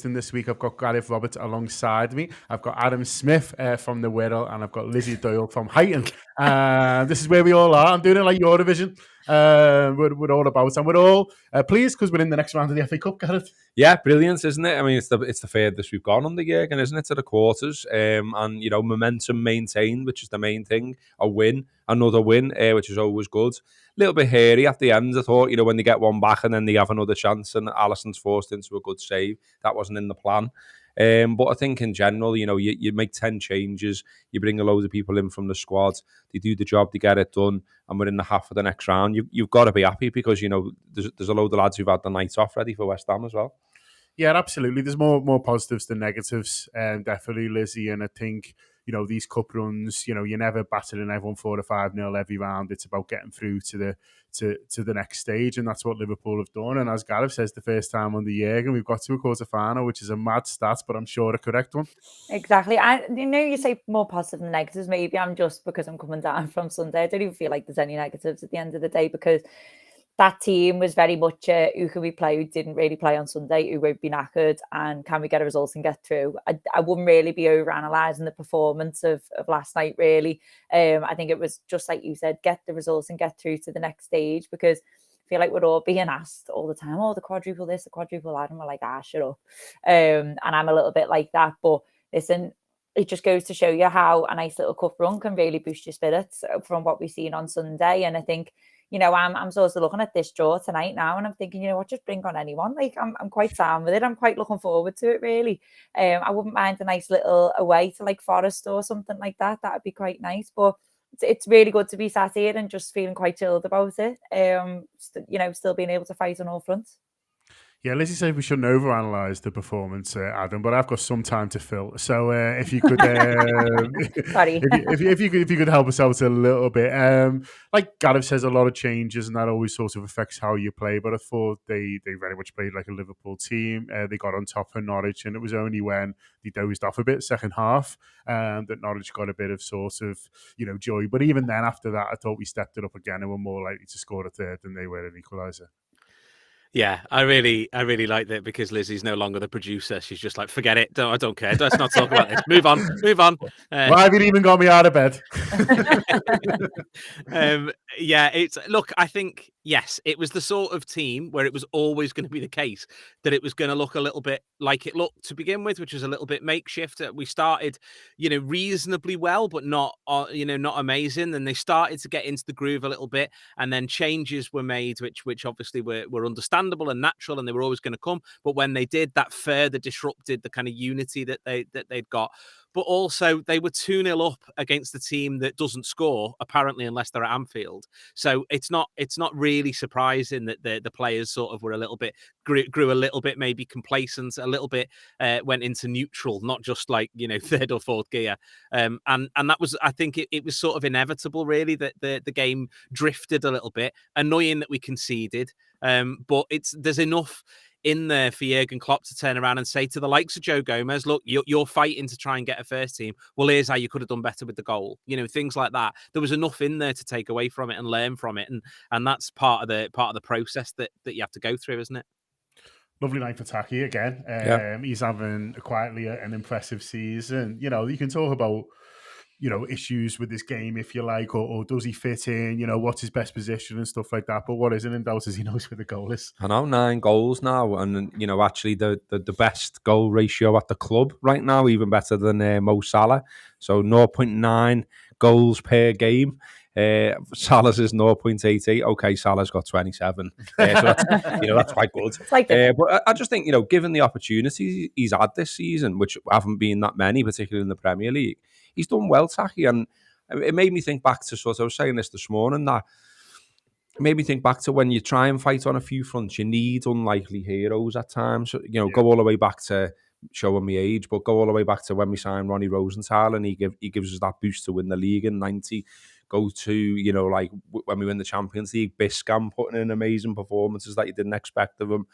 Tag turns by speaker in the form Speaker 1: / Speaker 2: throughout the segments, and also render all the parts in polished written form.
Speaker 1: This week I've got Gareth Roberts alongside me. I've got Adam Smith from the Whirl, and I've got Lizzi Doyle from Heighton. This is where we all are. I'm doing it like Eurovision. We're all about, and we're all pleased because we're in the next round of the FA Cup, Gareth.
Speaker 2: Yeah, brilliant, isn't it? I mean, it's the furthest we've gone on the year, isn't it, to the quarters? And momentum maintained, which is the main thing. Another win, which is always good. A little bit hairy at the end, I thought. When they get one back and then they have another chance, and Alisson's forced into a good save. That wasn't in the plan. But I think in general, you make 10 changes, you bring a load of people in from the squad, they do the job, they get it done, and we're in the half of the next round. You've got to be happy because, there's a load of lads who've had the night off ready for West Ham as well.
Speaker 1: Yeah, absolutely. There's more positives than negatives, definitely, Lizzie. And I think, these cup runs, you're never battering everyone 4 or 5-0 every round. It's about getting through to the next stage, and that's what Liverpool have done. And as Gareth says, the first time on the year, and we've got to a quarter-final, which is a mad stat, but I'm sure a correct one.
Speaker 3: Exactly. You say more positive than negatives. Maybe I'm just because I'm coming down from Sunday. I don't even feel like there's any negatives at the end of the day because that team was very much who can we play, who didn't really play on Sunday, who won't be knackered, and can we get a result and get through? I wouldn't really be over-analysing the performance of last night, really. I think it was just like you said, get the results and get through to the next stage, because I feel like we're all being asked all the time, the quadruple this, the quadruple that, and we're like, shut up. And I'm a little bit like that, but listen, it just goes to show you how a nice little cup run can really boost your spirits from what we've seen on Sunday. And I think, I'm sort of looking at this draw tonight now, and I'm thinking, just bring on anyone. Like, I'm quite down with it. I'm quite looking forward to it, really. I wouldn't mind a nice little away to like Forest or something like that. That would be quite nice. But it's really good to be sat here and just feeling quite chilled about it. Still being able to fight on all fronts.
Speaker 1: Yeah, Lizzie said we shouldn't overanalyze the performance, Adam, but I've got some time to fill. So if you could,
Speaker 3: sorry,
Speaker 1: if you could help us out a little bit. Like Gareth says, a lot of changes, and that always sort of affects how you play. But I thought they very much played like a Liverpool team. They got on top of Norwich, and it was only when they dozed off a bit second half that Norwich got a bit of sort of joy. But even then, after that, I thought we stepped it up again and were more likely to score a third than they were an equaliser.
Speaker 4: Yeah, I really liked it because Lizzie's no longer the producer. She's just like, forget it. I don't care. Let's not talk about this. Move on.
Speaker 1: Why have you even got me out of bed?
Speaker 4: I think, yes, it was the sort of team where it was always going to be the case that it was going to look a little bit like it looked to begin with, which was a little bit makeshift. We started, reasonably well, but not amazing. And they started to get into the groove a little bit, and then changes were made, which obviously were understandable and natural, and they were always going to come. But when they did, that further disrupted the kind of unity that they'd got. But also, they were 2-0 up against the team that doesn't score, apparently, unless they're at Anfield. So it's not really surprising that the players sort of were a little bit grew a little bit maybe complacent, a little bit went into neutral, not just like third or fourth gear. And that was, I think, it was sort of inevitable, really, that the game drifted a little bit. Annoying that we conceded, but there's enough in there for Jurgen Klopp to turn around and say to the likes of Joe Gomez, look, you're fighting to try and get a first team. Well, here's how you could have done better with the goal. Things like that. There was enough in there to take away from it and learn from it. And that's part of the process that you have to go through, isn't it?
Speaker 1: Lovely night for Taki again. He's having quietly an impressive season. You can talk about issues with this game, if you like, or does he fit in, what's his best position and stuff like that. But what isn't in doubt is he knows where the goal is.
Speaker 2: I know, 9 goals now. And, actually the best goal ratio at the club right now, even better than Mo Salah. So 0.9 goals per game. Salah's is 0.88. Okay, Salah's got 27. So that's quite good. But I just think, given the opportunities he's had this season, which haven't been that many, particularly in the Premier League, he's done well, Taki. And it made me think back to I was saying this morning, that it made me think back to when you try and fight on a few fronts, you need unlikely heroes at times. So, go all the way back to showing me age, but go all the way back to when we signed Ronnie Rosenthal, and he gives us that boost to win the league in 90. Go to, like when we win the Champions League, Biscam putting in amazing performances that you didn't expect of him.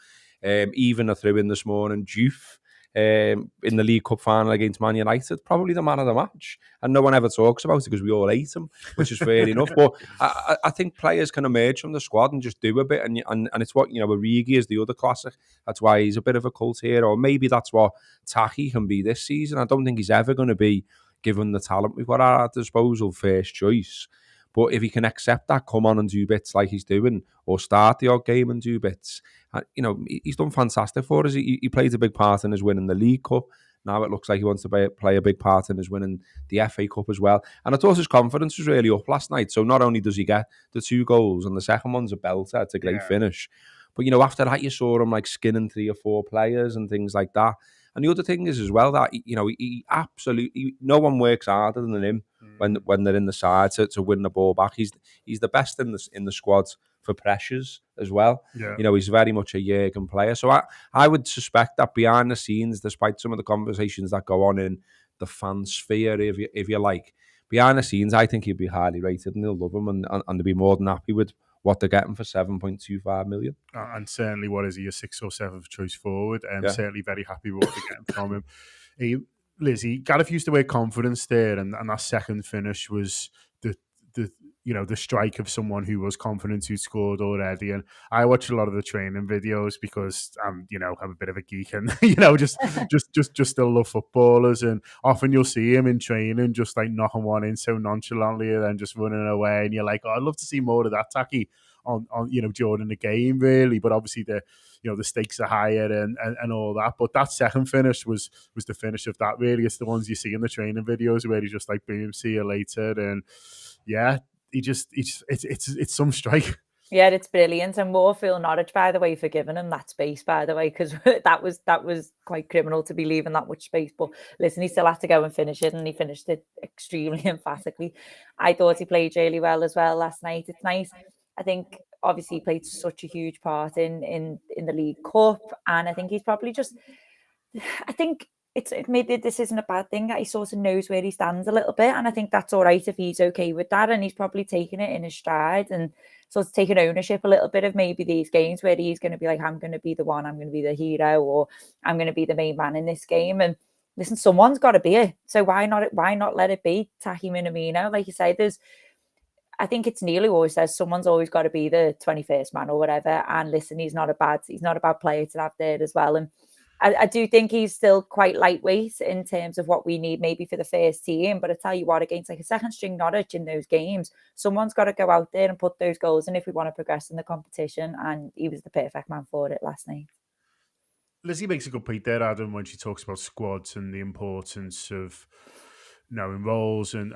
Speaker 2: Even a throw in this morning, Juve. in the League Cup final against Man United, probably the man of the match. And no one ever talks about it because we all hate him, which is fair enough. But I think players can emerge from the squad and just do a bit. And it's what, Origi is the other classic. That's why he's a bit of a cult hero. Or maybe that's what TAW can be this season. I don't think he's ever going to be, given the talent we've got at our disposal, first choice. But if he can accept that, come on and do bits like he's doing, or start the odd game and do bits, he's done fantastic for us. He played a big part in his winning the League Cup. Now it looks like he wants to play a big part in his winning the FA Cup as well. And I thought his confidence was really up last night. So not only does he get the 2 goals, and the second one's a belter, it's a great finish. But, after that, you saw him like skinning 3 or 4 players and things like that. And the other thing is as well that, he absolutely, no one works harder than him when they're in the side to win the ball back. He's the best in the squad for pressures as well.
Speaker 1: Yeah.
Speaker 2: He's very much a Jurgen player. So I would suspect that behind the scenes, despite some of the conversations that go on in the fan sphere, if you like, behind the scenes, I think he'll be highly rated and they'll love him and they'll be more than happy with what they're getting for 7.25 million.
Speaker 1: And certainly, what is he, a 6th or 7th choice forward? Certainly very happy with what they're getting from him. Lizzi, Gareth used the word confidence there, and that second finish was the strike of someone who was confident, who scored already. And I watch a lot of the training videos because I'm a bit of a geek and just still love footballers. And often you'll see him in training just like knocking one in so nonchalantly and then just running away. And you're like, oh, I'd love to see more of that tacky on during the game, really. But obviously the stakes are higher and all that. But that second finish was the finish of that, really. It's the ones you see in the training videos where he's just like, boom, see you later. And yeah, it's some strike.
Speaker 3: Yeah, it's brilliant. And more Phil Norwich, by the way, for giving him that space, by the way, because that was quite criminal to be leaving that much space. But listen, he still had to go and finish it, and he finished it extremely emphatically. I thought he played really well as well last night. It's nice. I think obviously he played such a huge part in the League Cup, and I think he's probably just. I think maybe this isn't a bad thing that he sort of knows where he stands a little bit, and I think that's all right if he's okay with that, and he's probably taking it in his stride and sort of taking ownership a little bit of maybe these games where he's going to be like, I'm going to be the one, I'm going to be the hero, or I'm going to be the main man in this game. And listen, someone's got to be it, so why not let it be TAW Minamino? Like you say, I think it's Neil who always says someone's always got to be the 21st man or whatever. And listen, he's not a bad player to have there as well. And I do think he's still quite lightweight in terms of what we need maybe for the first team. But I tell you what, against like a second string Norwich in those games, someone's got to go out there and put those goals in if we want to progress in the competition. And he was the perfect man for it last night.
Speaker 1: Lizzie makes a good point there, Adam, when she talks about squads and the importance of knowing roles and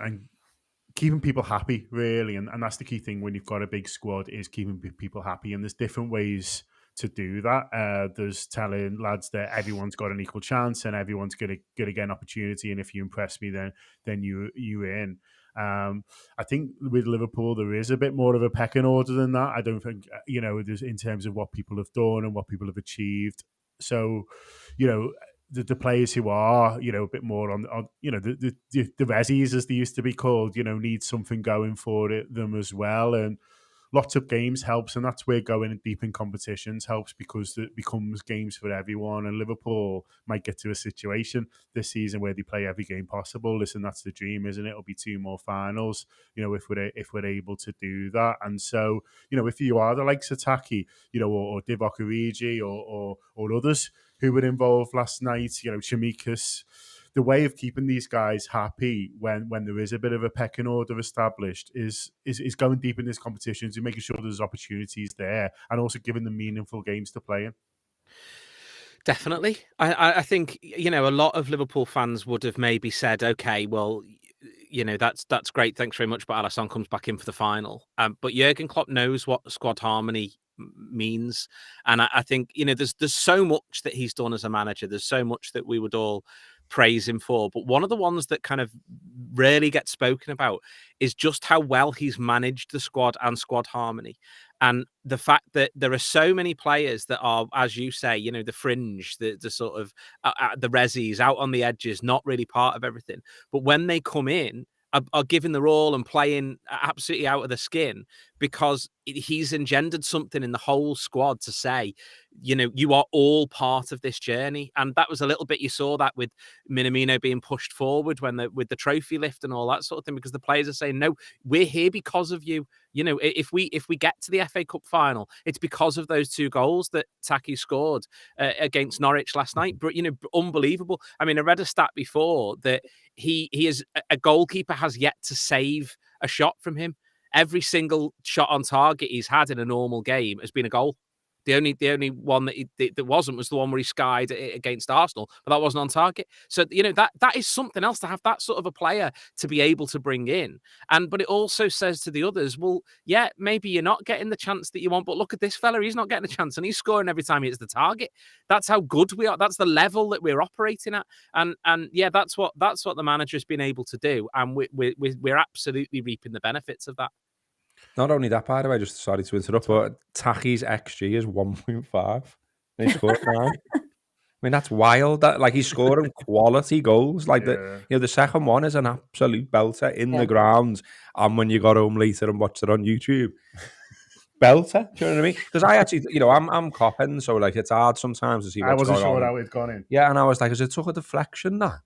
Speaker 1: keeping people happy, really. And that's the key thing when you've got a big squad, is keeping people happy. And there's different ways to do that. There's telling lads that everyone's got an equal chance and everyone's gonna get an opportunity, and if you impress me, then you in. I think with Liverpool there is a bit more of a pecking order than that. I don't think there's, in terms of what people have done and what people have achieved. So the players who are a bit more on the resis, as they used to be called, need something going for them as well. And lots of games helps, and that's where going deep in competitions helps, because it becomes games for everyone. And Liverpool might get to a situation this season where they play every game possible. Listen, that's the dream, isn't it? It'll be 2 more finals, if we're able to do that. And so, if you are the likes of TAW, or Divock Origi or others who were involved last night, Chimikas, the way of keeping these guys happy when there is a bit of a pecking order established is going deep in these competitions and making sure there's opportunities there, and also giving them meaningful games to play in.
Speaker 4: Definitely. I think, a lot of Liverpool fans would have maybe said, okay, well, that's great, thanks very much, but Alisson comes back in for the final. But Jurgen Klopp knows what squad harmony means, and I think there's so much that he's done as a manager. There's so much that we would all praise him for, but one of the ones that kind of rarely gets spoken about is just how well he's managed the squad and squad harmony, and the fact that there are so many players that are, as you say, the fringe, the sort of the resis out on the edges, not really part of everything, but when they come in are giving their all and playing absolutely out of the skin, because he's engendered something in the whole squad to say, you are all part of this journey. And that was a little bit, you saw that with Minamino being pushed forward with the trophy lift and all that sort of thing, because the players are saying, no, we're here because of you. If we get to the FA Cup final, it's because of those 2 goals that Taki scored against Norwich last night. But unbelievable. I mean, I read a stat before that he is a goalkeeper has yet to save a shot from him. Every single shot on target he's had in a normal game has been a goal. The only one that wasn't was the one where he skied against Arsenal, but that wasn't on target. So that is something else to have that sort of a player to be able to bring in. But it also says to the others, well, yeah, maybe you're not getting the chance that you want, but look at this fella, he's not getting a chance, and he's scoring every time he hits the target. That's how good we are. That's the level that we're operating at, and yeah, that's what the manager's been able to do, and we're absolutely reaping the benefits of that.
Speaker 2: Not only that, by the way, just sorry to interrupt, but Taki's XG is 1.5. And he scored 9. I mean, that's wild. That he's scoring quality goals. Like the second one is an absolute belter in the ground. And when you got home later and watched it on YouTube, belter. Do you know what I mean? Because I actually, I'm copping, so it's hard sometimes to see what's going on.
Speaker 1: I wasn't sure how it'd gone in.
Speaker 2: Yeah, and I was like, is it took a deflection that?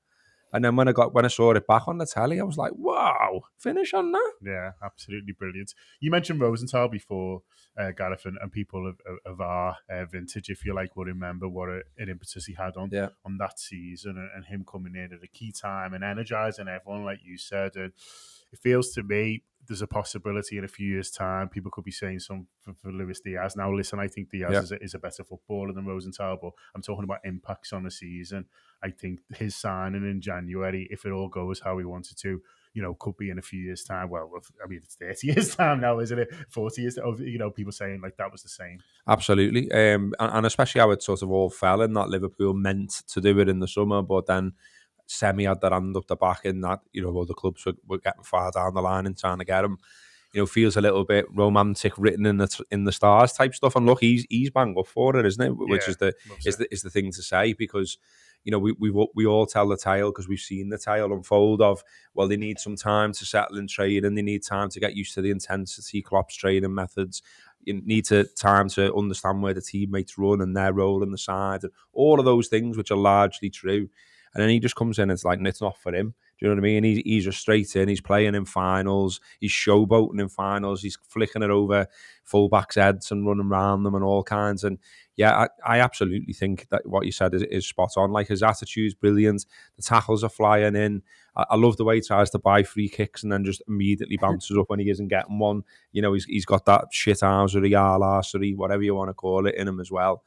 Speaker 2: And then when I saw it back on the telly, I was like, wow, finish on that.
Speaker 1: Yeah, absolutely brilliant. You mentioned Rosenthal before, Gareth, and people of our vintage, if you like, will remember what an impetus he had on that season, and him coming in at a key time and energising everyone, like you said. And it feels to me there's a possibility in a few years' time people could be saying something for Luis Diaz. Now, listen, I think Diaz is a better footballer than Rosenthal, but I'm talking about impacts on the season. I think his signing in January, if it all goes how we wanted to, could be in a few years' time. Well, I mean, it's 30 years' time now, isn't it? 40 years of, people saying like that was the same.
Speaker 2: Absolutely. And especially how it sort of all fell in that Liverpool meant to do it in the summer, but then Semi had that hand up the back in that, other clubs were getting far down the line and trying to get him. Feels a little bit romantic, written in the stars type stuff. And look, he's bang up for it, isn't it? Which is the thing to say, because we all tell the tale because we've seen the tale unfold of, well, they need some time to settle in training, they need time to get used to the intensity, Klopp's training methods, you need time to understand where the teammates run and their role in the side, and all of those things which are largely true. And then he just comes in and it's like, it's not for him. Do you know what I mean? He's just straight in. He's playing in finals. He's showboating in finals. He's flicking it over fullbacks' heads and running around them and all kinds. And yeah, I absolutely think that what you said is spot on. Like, his attitude's brilliant. The tackles are flying in. I love the way he tries to buy free kicks and then just immediately bounces up when he isn't getting one. He's got that shit-housery, arsery, whatever you want to call it, in him as well.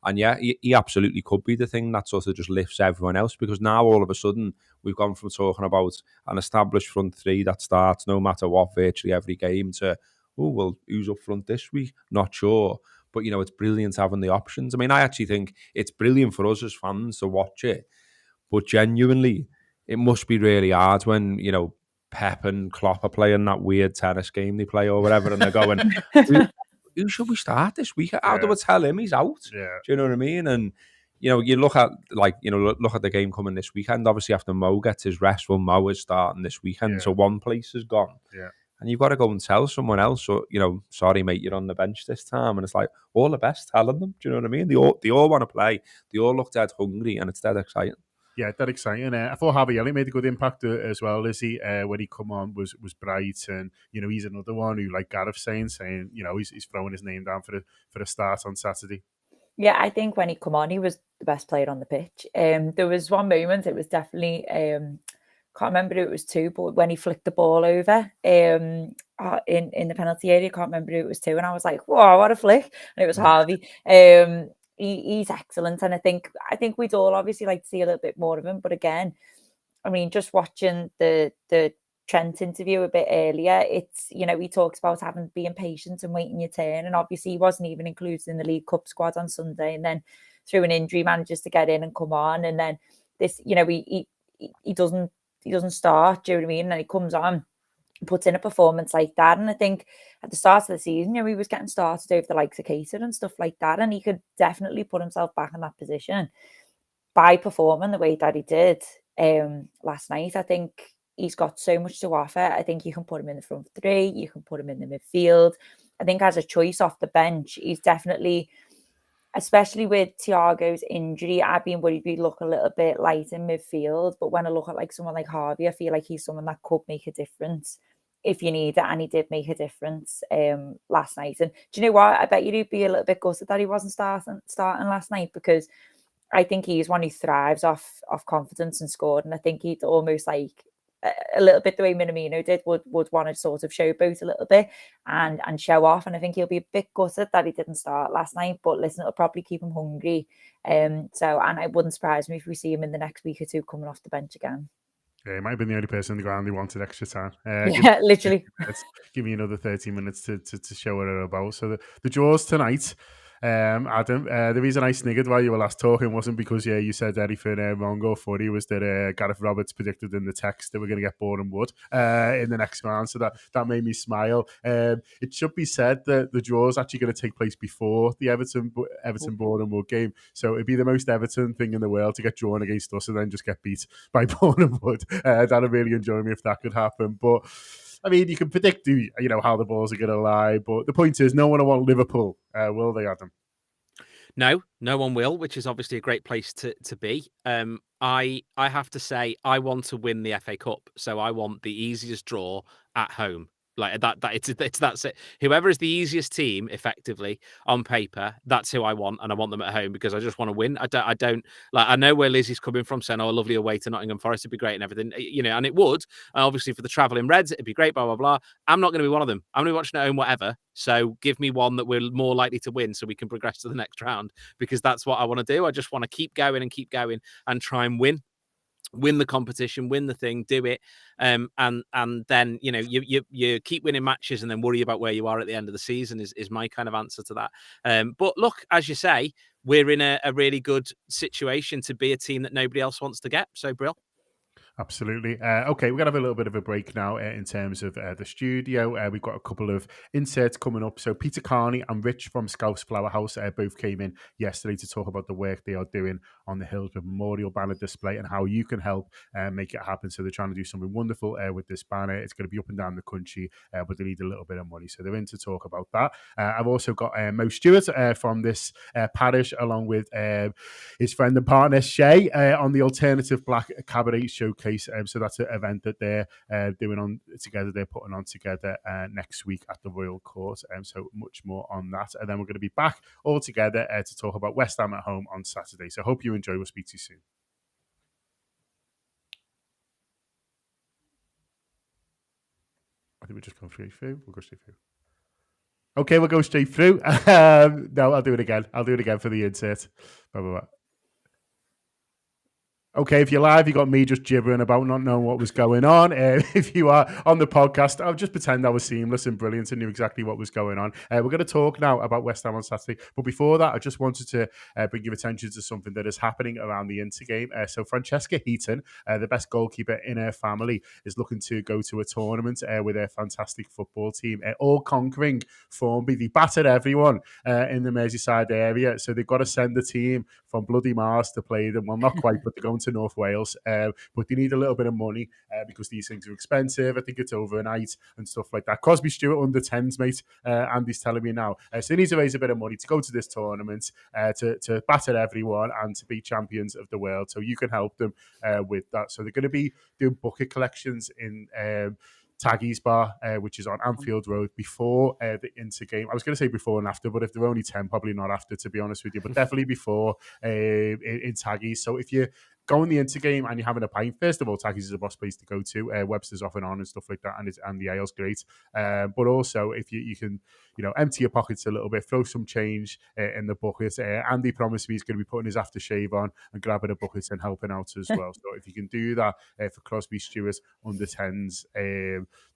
Speaker 2: And yeah, he absolutely could be the thing that sort of just lifts everyone else, because now all of a sudden we've gone from talking about an established front three that starts no matter what virtually every game to, oh, well, who's up front this week? Not sure. But, it's brilliant having the options. I mean, I actually think it's brilliant for us as fans to watch it. But genuinely, it must be really hard when, Pep and Klopp are playing that weird tennis game they play or whatever, and they're going... Who should we start this week? How do we tell him he's out?
Speaker 1: Yeah.
Speaker 2: Do you know what I mean? And you look at look at the game coming this weekend. Obviously, after Mo gets his rest, well, Mo is starting this weekend, so one place is gone.
Speaker 1: Yeah.
Speaker 2: And you've got to go and tell someone else, or sorry mate, you're on the bench this time. And it's like, all the best telling them. Do you know what I mean? They all want to play. They all look dead hungry, and it's dead exciting.
Speaker 1: Yeah, that exciting. I thought Harvey Elliott made a good impact as well, Lizzi. When he come on was bright, and he's another one who, like Gareth saying he's throwing his name down for the start on Saturday.
Speaker 3: Yeah, I think when he come on, he was the best player on the pitch. There was one moment, it was definitely can't remember who it was to, but when he flicked the ball over in the penalty area, can't remember who it was to, and I was like, "Whoa, what a flick!" And it was Harvey. He's excellent, and I think we'd all obviously like to see a little bit more of him. But again, I mean, just watching the Trent interview a bit earlier, it's he talks about being patient and waiting your turn, and obviously he wasn't even included in the League Cup squad on Sunday, and then through an injury manages to get in and come on, and then this he doesn't start. Do you know what I mean? And he comes on, puts in a performance like that, and I think at the start of the season, he was getting started over the likes of Cater and stuff like that, and he could definitely put himself back in that position by performing the way that he did last night. I think he's got so much to offer. I think you can put him in the front three, you can put him in the midfield. I think as a choice off the bench, he's definitely, especially with Thiago's injury, I've been worried we'd look a little bit light in midfield. But when I look at like someone like Harvey, I feel like he's someone that could make a difference if you need it, and he did make a difference last night. And do you know what? I bet you'd be a little bit gutted that he wasn't starting last night, because I think he's one who thrives off confidence and scored. And I think he'd almost like a little bit the way Minamino did, would want to sort of showboat a little bit and show off. And I think he'll be a bit gutted that he didn't start last night. But listen, it'll probably keep him hungry. And it wouldn't surprise me if we see him in the next week or two coming off the bench again.
Speaker 1: Yeah, he might have been the only person on the ground who wanted extra time.
Speaker 3: Literally.
Speaker 1: Give me another 30 minutes to show what it's about. So the draws tonight, Adam, the reason I sniggered while you were last talking wasn't because you said anything wrong or funny. Was that Gareth Roberts predicted in the text that we're going to get Boreham Wood in the next round, so that made me smile. It should be said that the draw is actually going to take place before the Everton Boreham Wood game, so it'd be the most Everton thing in the world to get drawn against us and then just get beat by Boreham Wood. That'd really enjoy me if that could happen, but. I mean, you can predict, how the balls are going to lie, but the point is, no one will want Liverpool, will they, Adam?
Speaker 4: No one will, which is obviously a great place to be. I have to say, I want to win the FA Cup, so I want the easiest draw at home. Like that that's it. Whoever is the easiest team, effectively on paper, that's who I want, and I want them at home because I just want to win. I don't like. I know where Lizzie's coming from, saying, "Oh, a lovely away to Nottingham Forest would be great and everything," and it would. And obviously, for the travelling Reds, it'd be great. Blah blah blah. I'm not going to be one of them. I'm going to be watching at home, whatever. So give me one that we're more likely to win, so we can progress to the next round, because that's what I want to do. I just want to keep going and try and win the competition, win the thing, do it, and then you keep winning matches and then worry about where you are at the end of the season is my kind of answer to that. But look, as you say, we're in a really good situation to be a team that nobody else wants to get. So, Brill.
Speaker 1: Absolutely. Okay, we're going to have a little bit of a break now in terms of the studio. We've got a couple of inserts coming up. So Peter Carney and Rich from Scouse Flower House both came in yesterday to talk about the work they are doing on the Hillsborough Memorial banner display and how you can help make it happen. So they're trying to do something wonderful with this banner. It's going to be up and down the country, but they need a little bit of money. So they're in to talk about that. I've also got Mo Stewart from this parish, along with his friend and partner Shay on the Alternative Black Cabaret Showcase. So that's an event that they're doing on together. They're putting on together next week at the Royal Court. So much more on that. And then we're going to be back all together to talk about West Ham at home on Saturday. So hope you enjoy. We'll speak to you soon. I think we're just going straight through. We'll go straight through. Okay, we'll go straight through. No, I'll do it again. I'll do it again for the insert. Blah, blah, blah. Okay, if you're live, you got me just gibbering about not knowing what was going on. If you are on the podcast, I'll just pretend I was seamless and brilliant and knew exactly what was going on. We're going to talk now about West Ham on Saturday. But before that, I just wanted to bring your attention to something that is happening around the Inter game. So Francesca Heaton, the best goalkeeper in her family, is looking to go to a tournament with her fantastic football team. All-conquering Formby. They battered everyone in the Merseyside area. So they've got to send the team from bloody Mars to play them. Well, not quite, but they're going to North Wales, but they need a little bit of money because these things are expensive. I think it's overnight and stuff like that. Crosby Stewart under 10s, mate. Andy's telling me now. So they need to raise a bit of money to go to this tournament, to batter everyone and to be champions of the world. So you can help them with that. So they're going to be doing bucket collections in Taggy's Bar, which is on Anfield Road, before the Inter game. I was going to say before and after, but if they're only 10, probably not after, to be honest with you, but definitely before in Taggy's. So if you go in the Inter game and you're having a pint, first of all, Taggy's is a boss place to go to. Webster's off and on and stuff like that, and the ale's great. But also, if you can, empty your pockets a little bit, throw some change in the bucket. Andy promised me he's going to be putting his aftershave on and grabbing a bucket and helping out as well. So if you can do that for Crosby Stewart under 10s,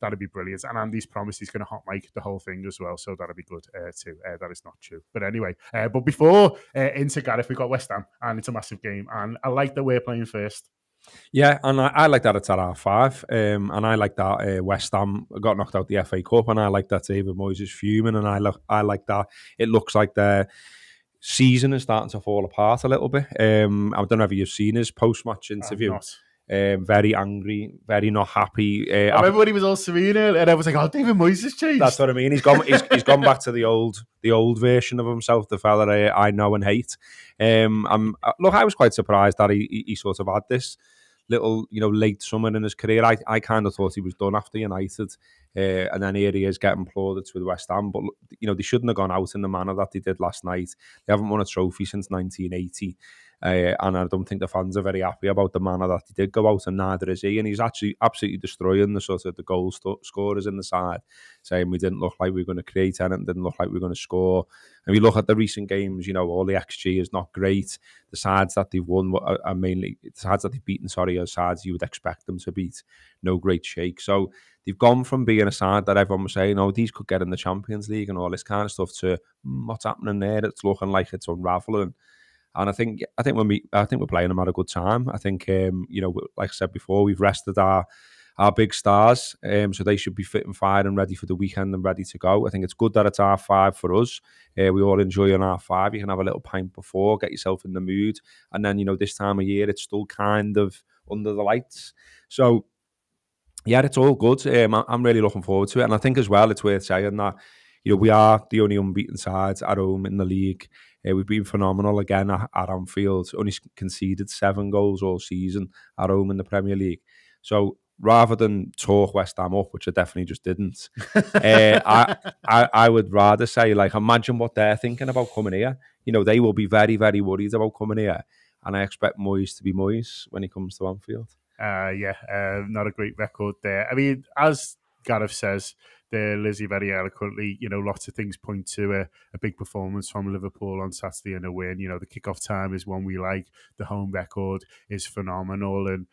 Speaker 1: that'd be brilliant. And Andy's promised he's going to hot mic the whole thing as well, so that'd be good too. That is not true. But anyway, but before into Gareth, we've got West Ham, and it's a massive game. And I like that we're playing first.
Speaker 2: Yeah, and I like that it's at R5, and I like that West Ham got knocked out the FA Cup, and I like that David Moyes is fuming, and I like that it looks like their season is starting to fall apart a little bit. I don't know if you've seen his post-match interview. very angry, very not happy.
Speaker 1: I remember when he was all serene and I was like, "Oh, David Moyes has changed."
Speaker 2: That's what I mean. He's gone back to the old version of himself, the fella I know and hate. Look, I was quite surprised that he sort of had this little, late summer in his career. I kind of thought he was done after United, and then here he is getting plaudits with West Ham. But they shouldn't have gone out in the manner that they did last night. They haven't won a trophy since 1980. And I don't think the fans are very happy about the manner that he did go out, and neither is he. And he's actually absolutely destroying the goal scorers in the side, saying we didn't look like we were going to create anything, didn't look like we were going to score. And we look at the recent games, all the XG is not great. The sides that they've won are mainly the sides that they've beaten. Are sides you would expect them to beat. No great shake. So they've gone from being a side that everyone was saying, "Oh, these could get in the Champions League" and all this kind of stuff, to what's happening there. It's looking like it's unraveling. And I think we're playing them at a good time. I think like I said before, we've rested our big stars, so they should be fit and fired and ready for the weekend and ready to go. I think it's good that it's R5 for us. We all enjoy an R5. You can have a little pint before, get yourself in the mood, and then this time of year it's still kind of under the lights. So yeah, it's all good. I'm really looking forward to it, and I think as well it's worth saying that we are the only unbeaten side at home in the league. We've been phenomenal again at Anfield. Only conceded 7 goals all season at home in the Premier League. So rather than talk West Ham up, which I definitely just didn't, I would rather say, imagine what they're thinking about coming here. They will be very, very worried about coming here. And I expect Moyes to be Moyes when he comes to Anfield.
Speaker 1: Not a great record there. I mean, as Gareth says, Lizzi very eloquently, lots of things point to a big performance from Liverpool on Saturday and a win. The kickoff time is one we like. The home record is phenomenal. And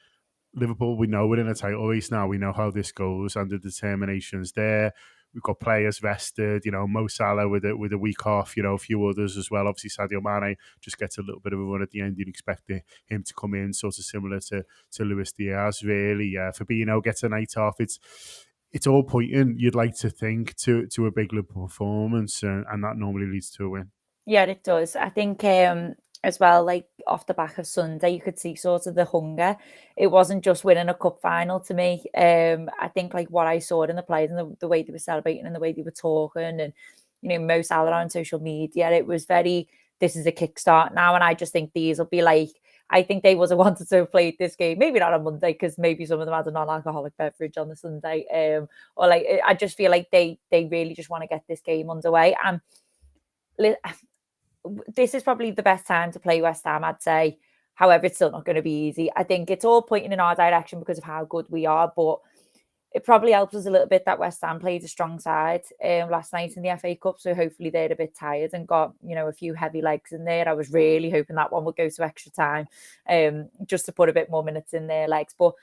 Speaker 1: Liverpool, we know we're in a title race now. We know how this goes, and the determination's there. We've got players vested, Mo Salah with a week off, a few others as well. Obviously, Sadio Mane just gets a little bit of a run at the end. You'd expect him to come in sort of similar to Luis Diaz, really. Fabinho gets a night off. It's all pointing, you'd like to think, to a big Liverpool performance, and that normally leads to a win.
Speaker 3: Yeah, it does. I think as well, off the back of Sunday, you could see sort of the hunger. It wasn't just winning a cup final to me. I think what I saw in the players and the way they were celebrating and the way they were talking, and Mo Salah on social media, it was very, this is a kickstart now. And I just think these will be I think they would have wanted to have played this game, maybe not on Monday, because maybe some of them had a non-alcoholic beverage on the Sunday. I just feel like they really just want to get this game underway. And this is probably the best time to play West Ham, I'd say. However, it's still not going to be easy. I think it's all pointing in our direction because of how good we are, but it probably helps us a little bit that West Ham played a strong side last night in the FA Cup, so hopefully they're a bit tired and got a few heavy legs in there. I was really hoping that one would go to extra time, just to put a bit more minutes in their legs. But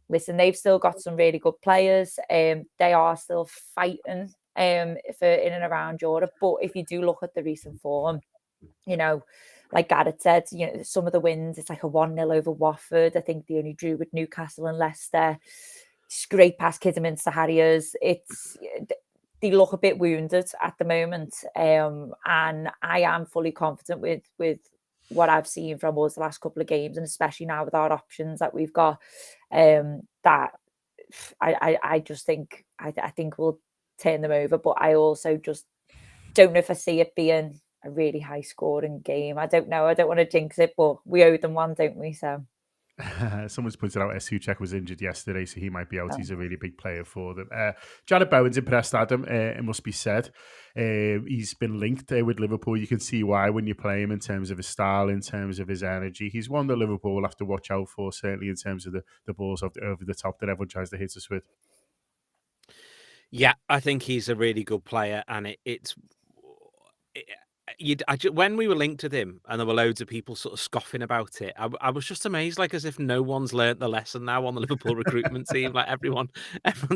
Speaker 3: listen, they've still got some really good players. They are still fighting for in and around Europe. But if you do look at the recent form, like Gareth said, some of the wins, it's like a 1-0 over Watford. I think they only drew with Newcastle and Leicester. Great past Kidderminster Harriers. They look a bit wounded at the moment, and I am fully confident with what I've seen from us the last couple of games, and especially now with our options that we've got. That I just think I think we'll turn them over, but I also just don't know if I see it being a really high scoring game. I don't know. I don't want to jinx it, but we owe them one, don't we? So.
Speaker 1: Someone's pointed out Suchek was injured yesterday, so he might be out. He's a really big player for them. Jared Bowen's impressed Adam, it must be said. He's been linked with Liverpool. You can see why when you play him in terms of his style, in terms of his energy. He's one that Liverpool will have to watch out for, certainly in terms of the balls over the top that everyone tries to hit us with.
Speaker 4: Yeah, I think he's a really good player, and when we were linked with him and there were loads of people sort of scoffing about it, I was just amazed, as if no one's learnt the lesson now on the Liverpool recruitment team. Everyone's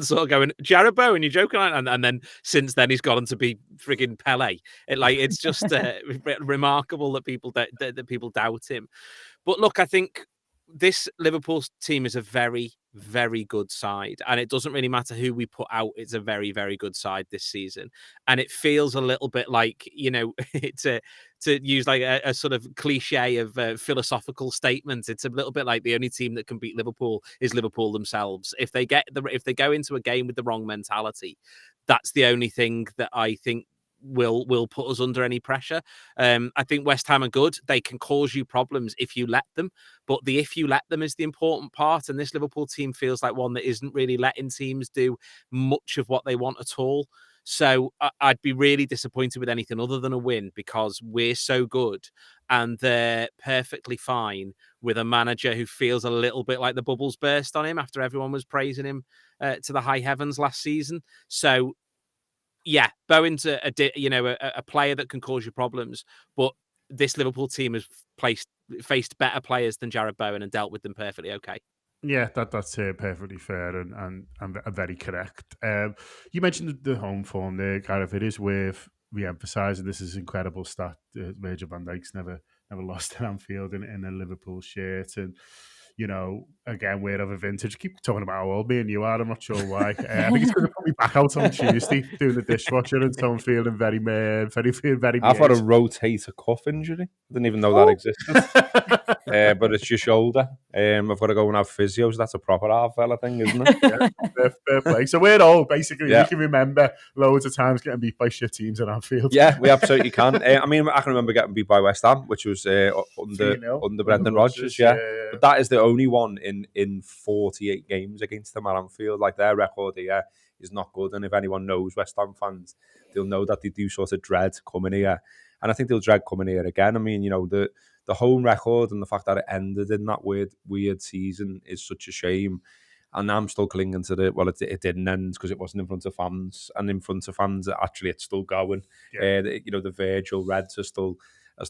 Speaker 4: sort of going, Jared Bowen, you're joking, and then since then he's gone on to be frigging Pele. It's just remarkable that people doubt him. But look, I think this Liverpool team is a very, very good side. And it doesn't really matter who we put out. It's a very, very good side this season. And it feels a little bit like, it's to use like a sort of cliche of philosophical statements. It's a little bit like the only team that can beat Liverpool is Liverpool themselves. If they go into a game with the wrong mentality, that's the only thing that I think will put us under any pressure. I think West Ham are good. They can cause you problems if you let them, but the if you let them is the important part. And this Liverpool team feels like one that isn't really letting teams do much of what they want at all. So I'd be really disappointed with anything other than a win, because we're so good and they're perfectly fine with a manager who feels a little bit like the bubbles burst on him after everyone was praising him to the high heavens last season. So yeah, Bowen's a player that can cause you problems, but this Liverpool team has faced better players than Jarrod Bowen and dealt with them perfectly okay.
Speaker 1: Yeah, that's perfectly fair and very correct. You mentioned the home form there, Gareth. It is worth re-emphasising. This is incredible stat. Virgil van Dijk's never lost at Anfield in a Liverpool shirt, and again, we're of a vintage. Keep talking about how old me and you are. I'm not sure why. I think it's going to put me back out on Tuesday doing the dishwasher, and so I'm feeling very.
Speaker 2: I've had a rotator cuff injury. I didn't even know that existed. But it's your shoulder. I've got to go and have physios. That's a proper half fella thing, isn't it?
Speaker 1: Fair play. So we're old, basically. Yeah. We can remember loads of times getting beat by shit teams at Anfield.
Speaker 2: Yeah, we absolutely can. I can remember getting beat by West Ham, which was under Brendan Rodgers. Yeah. But that is the only one in 48 games against them at Anfield. Like, their record here is not good. And if anyone knows West Ham fans, they'll know that they do sort of dread coming here. And I think they'll dread coming here again. I mean, the home record and the fact that it ended in that weird season is such a shame. And I'm still clinging to it didn't end because it wasn't in front of fans. And in front of fans, actually, it's still going. Yeah. The Virgil Reds are still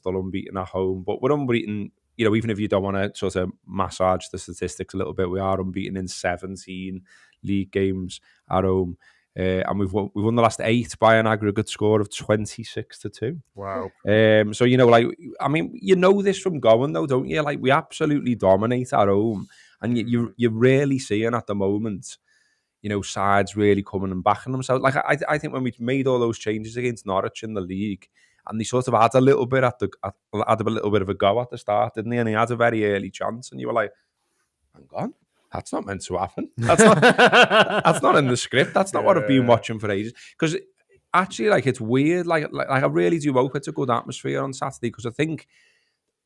Speaker 2: unbeaten at home. But we're unbeaten, even if you don't want to sort of massage the statistics a little bit, we are unbeaten in 17 league games at home. And we've won the last 8 by an aggregate score of 26-2.
Speaker 1: Wow.
Speaker 2: So this from going though, don't you? Like, we absolutely dominate at home, and you're really seeing at the moment, sides really coming and backing themselves. Like, I think when we made all those changes against Norwich in the league, and they sort of had a little bit of a go at the start, didn't they? And he had a very early chance, and you were like, hang on. That's not meant to happen. That's not in the script. That's not what I've been watching for ages. Because actually, like, it's weird. Like I really do hope it's a good atmosphere on Saturday, because I think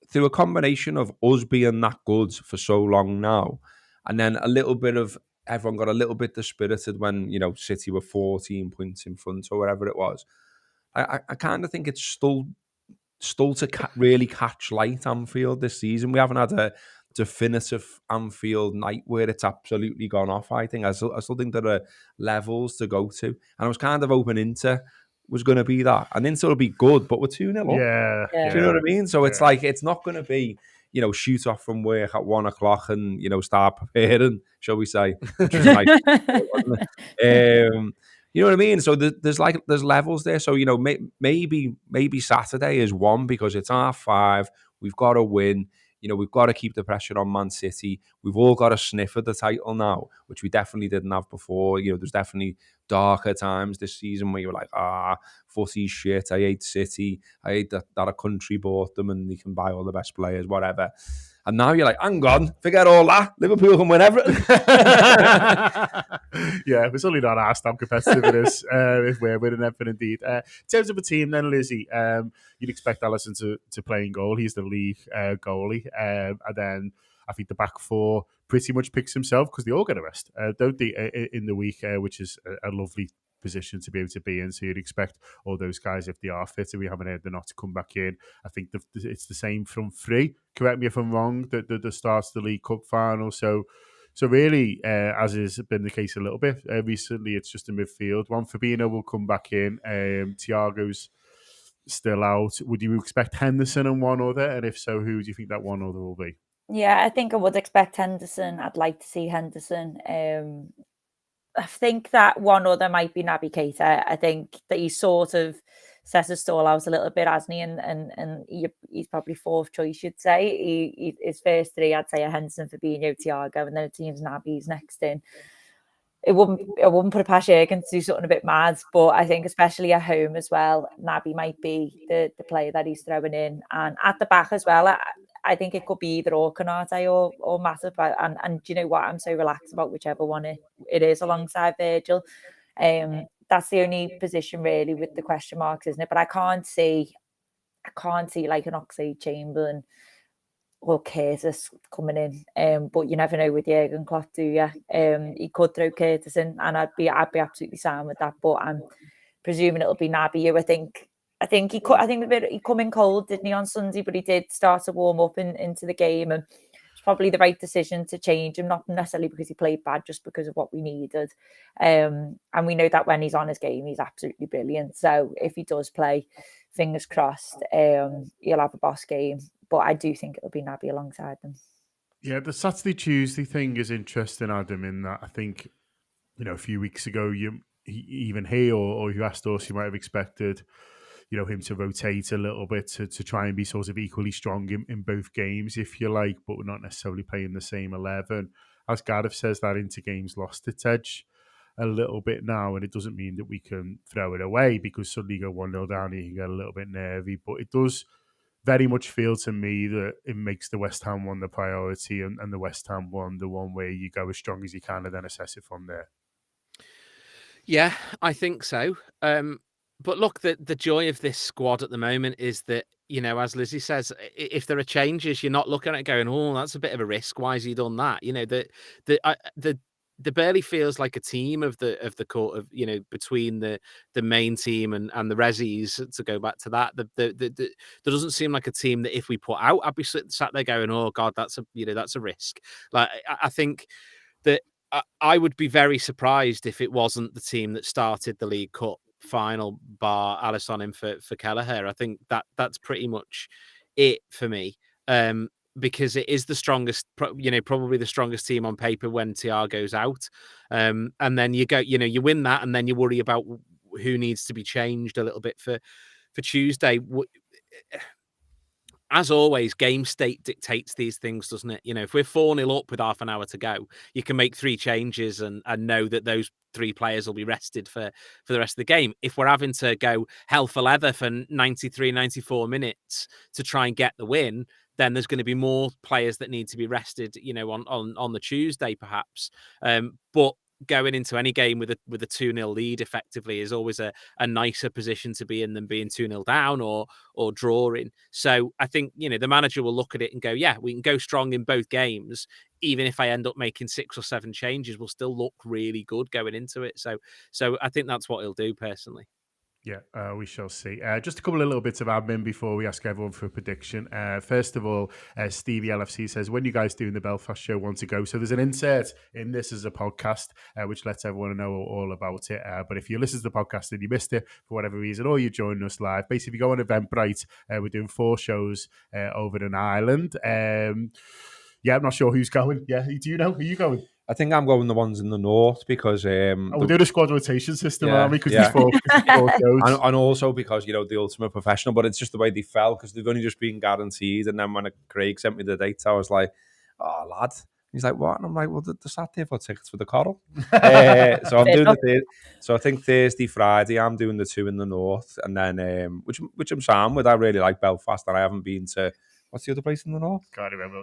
Speaker 2: through a combination of us being that good for so long now, and then a little bit of everyone got a little bit dispirited when City were 14 points in front or whatever it was. I kind of think it's still to really catch light Anfield this season. We haven't had a definitive Anfield night where it's absolutely gone off. I still think there are levels to go to, and I was kind of hoping Inter was going to be that, and Inter will be good, but we're 2-0 up.
Speaker 1: Yeah.
Speaker 2: Do you know what I mean? So it's like, it's not going to be shoot off from work at 1 o'clock and start preparing, shall we say? Which is nice. You know what I mean? So there's levels there. So maybe Saturday is one because it's 5:30. We've got to win. We've got to keep the pressure on Man City. We've all got a sniff at the title now, which we definitely didn't have before. There's definitely darker times this season where you're like, footy's shit. I hate City. I hate that a country bought them and they can buy all the best players, whatever. And now you're like, hang on, forget all that. Liverpool can win everything.
Speaker 1: Yeah, it's only not asked how competitive it is if we're winning everything indeed. In terms of a team then, Lizzie, you'd expect Alisson to play in goal. He's the league goalie. And then I think the back four pretty much picks himself because they all get a rest, don't they, in the week, which is a lovely position to be able to be in. So you'd expect all those guys, if they are fit and we haven't heard they're not, to come back in. I think it's the same from three. Correct me if I'm wrong, that starts the League Cup final. So really, as has been the case a little bit recently, it's just a midfield. One Fabinho will come back in. Thiago's still out. Would you expect Henderson and one other? And if so, who do you think that one other will be?
Speaker 3: Yeah, I think I would expect Henderson. I'd like to see Henderson. I think that one other might be Naby Keita. I think that he's sort of set his stall out a little bit, hasn't he? And he's probably fourth choice, you'd say. His first three, I'd say, are Henderson, Fabinho, Thiago, and then it seems Naby's next in. I wouldn't put a past Jurgen to do something a bit mad, but I think especially at home as well, Naby might be the player that he's throwing in. And at the back as well, I think it could be either or Konate or Matip. And do you know what? I'm so relaxed about whichever one it is alongside Virgil. That's the only position really with the question marks, isn't it? But I can't see like an Oxlade-Chamberlain or Curtis coming in. But you never know with Jurgen Klopp, do you? He could throw Curtis in, and I'd be absolutely sound with that. But I'm presuming it'll be Naby. I think he come in cold, didn't he, on Sunday? But he did start to warm up into the game, and it's probably the right decision to change him, not necessarily because he played bad, just because of what we needed. And we know that when he's on his game, he's absolutely brilliant. So if he does play, fingers crossed, he'll have a boss game. But I do think it'll be Naby alongside them.
Speaker 1: Yeah, the Saturday-Tuesday thing is interesting, Adam, in that I think, a few weeks ago, even he or you asked us, you might have expected, him to rotate a little bit to try and be sort of equally strong in both games, if you like, but we're not necessarily playing the same 11. As Gareth says, that into games lost its edge a little bit now, and it doesn't mean that we can throw it away because suddenly you go 1-0 down, you can get a little bit nervy, but it does very much feel to me that it makes the West Ham one the priority and the West Ham one the one where you go as strong as you can and then assess it from there.
Speaker 4: Yeah, I think so. But look, the joy of this squad at the moment is that, as Lizzie says, if there are changes, you're not looking at it going, oh, that's a bit of a risk. Why has he done that? The barely feels like a team of the court of, between the main team and the Rezzies, to go back to that. There doesn't seem like a team that if we put out, I'd be sat there going, oh God, that's a risk. Like, I think that I would be very surprised if it wasn't the team that started the League Cup final bar Alisson in for Kelleher. I think that's pretty much it for me. Because it is the strongest, probably the strongest team on paper when TAW goes out. And then you go, you win that, and then you worry about who needs to be changed a little bit for Tuesday. As always, game state dictates these things, doesn't it? If we're 4-0 up with half an hour to go, you can make 3 changes and know that those 3 players will be rested for the rest of the game. If we're having to go hell for leather for 93, 94 minutes to try and get the win, then there's going to be more players that need to be rested, on the Tuesday, perhaps. But going into any game with a 2-0 lead effectively is always a nicer position to be in than being 2-0 down or drawing. So I think, the manager will look at it and go, yeah, we can go strong in both games. Even if I end up making 6 or 7 changes, we'll still look really good going into it. So I think that's what he'll do personally.
Speaker 1: Yeah, we shall see. Just a couple of little bits of admin before we ask everyone for a prediction. First of all, Stevie LFC says, when you guys doing the Belfast show want to go? So there's an insert in this as a podcast, which lets everyone know all about it. But if you listen to the podcast and you missed it for whatever reason, or you're joining us live, basically if you go on Eventbrite, we're doing 4 shows over in Ireland. Yeah, I'm not sure who's going. Yeah, do you know? Are you going?
Speaker 2: I think I'm going the ones in the north because
Speaker 1: we're doing a squad rotation system, aren't we? Because
Speaker 2: yeah.
Speaker 1: four shows.
Speaker 2: And also because, the ultimate professional, but it's just the way they fell because they've only just been guaranteed. And then when Craig sent me the dates, I was like, oh, lad. He's like, what? And I'm like, well, the Saturday for tickets for the Coral. So I'm doing so I think Thursday, Friday, I'm doing the 2 in the north. And then, which I'm sound with. I really like Belfast and I haven't been to... What's the other place in the north?
Speaker 1: Can't remember.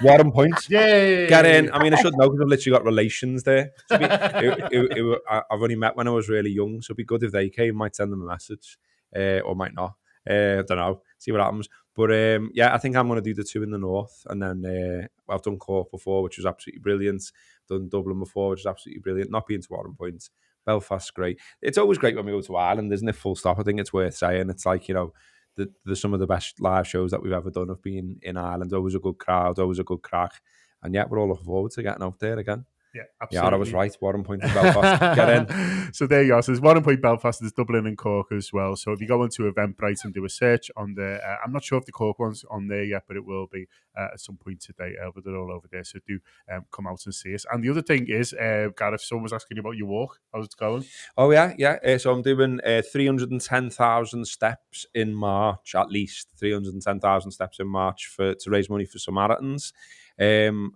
Speaker 2: Warren Point.
Speaker 1: Yay!
Speaker 2: Get in. I mean, I should know because I've literally got relations there. I've only met when I was really young, so it'd be good if they came. Might send them a message, or might not. I don't know. See what happens. But yeah, I think I'm going to do the 2 in the north, and then I've done Cork before, which was absolutely brilliant. Done Dublin before, which was absolutely brilliant. Not being to Warren Point. Belfast's great. It's always great when we go to Ireland, isn't it? Full stop. I think it's worth saying. It's like, there's some of the best live shows that we've ever done have been in Ireland. Always a good crowd, always a good crack. And yeah, we're all looking forward to getting out there again.
Speaker 1: Yeah, absolutely.
Speaker 2: Yeah, I was right. Warren Point and Belfast. Get in.
Speaker 1: So there you go. So there's Warren Point, Belfast, there's Dublin and Cork as well. So if you go into Eventbrite and do a search on the, I'm not sure if the Cork one's on there yet, but it will be at some point today. But they're all over there. So do come out and see us. And the other thing is, Gareth, someone was asking you about your walk. How's it going?
Speaker 2: Oh, yeah. So I'm doing 310,000 steps in March, at least 310,000 steps in March to raise money for Samaritans. And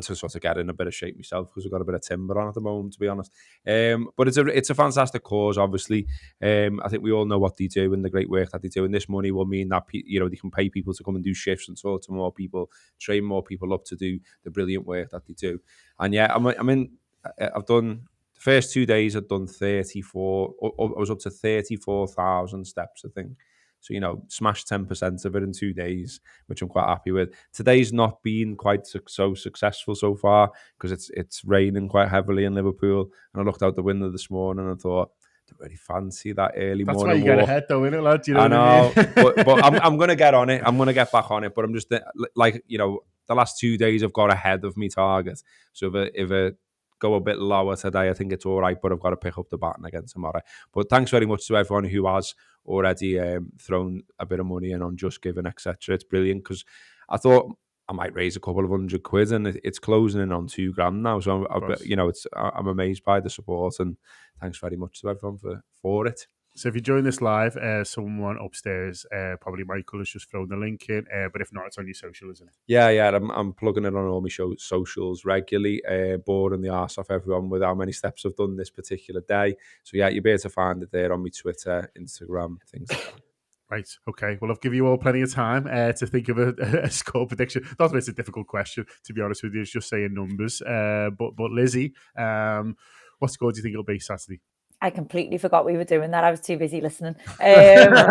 Speaker 2: to sort of get in a bit of shape myself, because I've got a bit of timber on at the moment, to be honest. But it's a fantastic cause, obviously. I think we all know what they do and the great work that they do, and this money will mean that they can pay people to come and do shifts and talk to more people, train more people up to do the brilliant work that they do. And yeah, I've done the first 2 days. I've done 34. I was up to 34,000 steps, I think. So, smashed 10% of it in 2 days, which I'm quite happy with. Today's not been quite so successful so far because it's raining quite heavily in Liverpool. And I looked out the window this morning and thought, I don't really fancy that early morning walk.
Speaker 1: That's why you get ahead though, innit, lad? You know
Speaker 2: I know,
Speaker 1: what I mean?
Speaker 2: but I'm going to get on it. I'm going to get back on it. But I'm just the last 2 days I've got ahead of me target. So if I go a bit lower today, I think it's all right, but I've got to pick up the baton again tomorrow. But thanks very much to everyone who has already thrown a bit of money in on Just Giving, etc. It's brilliant, because I thought I might raise a couple of £100, and it's closing in on £2,000 now. So I'm amazed by the support, and thanks very much to everyone for it.
Speaker 1: So if you join this live, someone upstairs, probably Michael, has just thrown the link in. But if not, it's on your social, isn't it?
Speaker 2: Yeah. I'm plugging it on all my socials regularly, boring the arse off everyone with how many steps I've done this particular day. So yeah, you'll be able to find it there on my Twitter, Instagram, things like that.
Speaker 1: Right, okay. Well, I've given you all plenty of time to think of a score prediction. Not that it's a difficult question, to be honest with you. It's just saying numbers. But Lizzie, what score do you think it'll be Saturday?
Speaker 3: I completely forgot we were doing that. I was too busy listening. I'll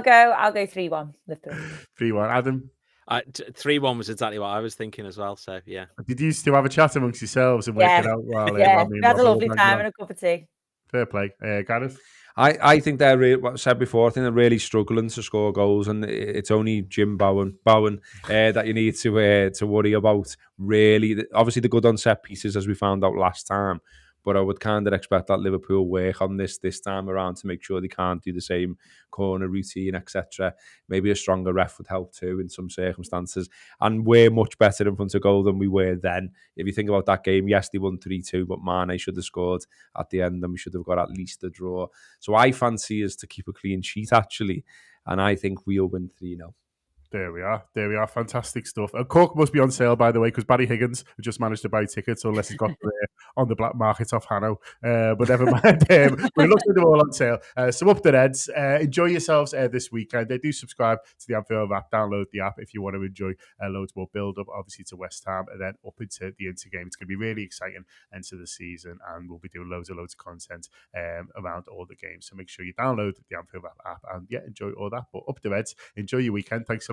Speaker 3: go 3-1.
Speaker 1: 3-1. Adam?
Speaker 4: 3-1 was exactly what I was thinking as well. So yeah.
Speaker 1: Did you still have a chat amongst yourselves and work it out?
Speaker 3: While we had a lovely time and a cup of tea.
Speaker 1: Fair play. Gareth?
Speaker 2: I think they're really, what I said before, I think they're really struggling to score goals, and it's only Jim Bowen that you need to worry about, really. Obviously, they're good on set pieces, as we found out last time, but I would kind of expect that Liverpool work on this time around to make sure they can't do the same corner routine, etc. Maybe a stronger ref would help too in some circumstances. And we're much better in front of goal than we were then. If you think about that game, yes, they won 3-2, but Mane should have scored at the end and we should have got at least a draw. So I fancy us to keep a clean sheet, actually. And I think we'll win 3-0.
Speaker 1: There we are. Fantastic stuff. Cork must be on sale, by the way, because Barry Higgins just managed to buy tickets, unless he's got on the black market off Hanno. But never mind. We looked at them all on sale. So up the Reds. Enjoy yourselves this weekend. Do subscribe to the Anfield Wrap. Download the app if you want to enjoy loads more build-up, obviously to West Ham, and then up into the Inter game. It's going to be really exciting into the season, and we'll be doing loads of content around all the games. So make sure you download the Anfield Wrap app and enjoy all that. But up the Reds. Enjoy your weekend. Thanks a lot.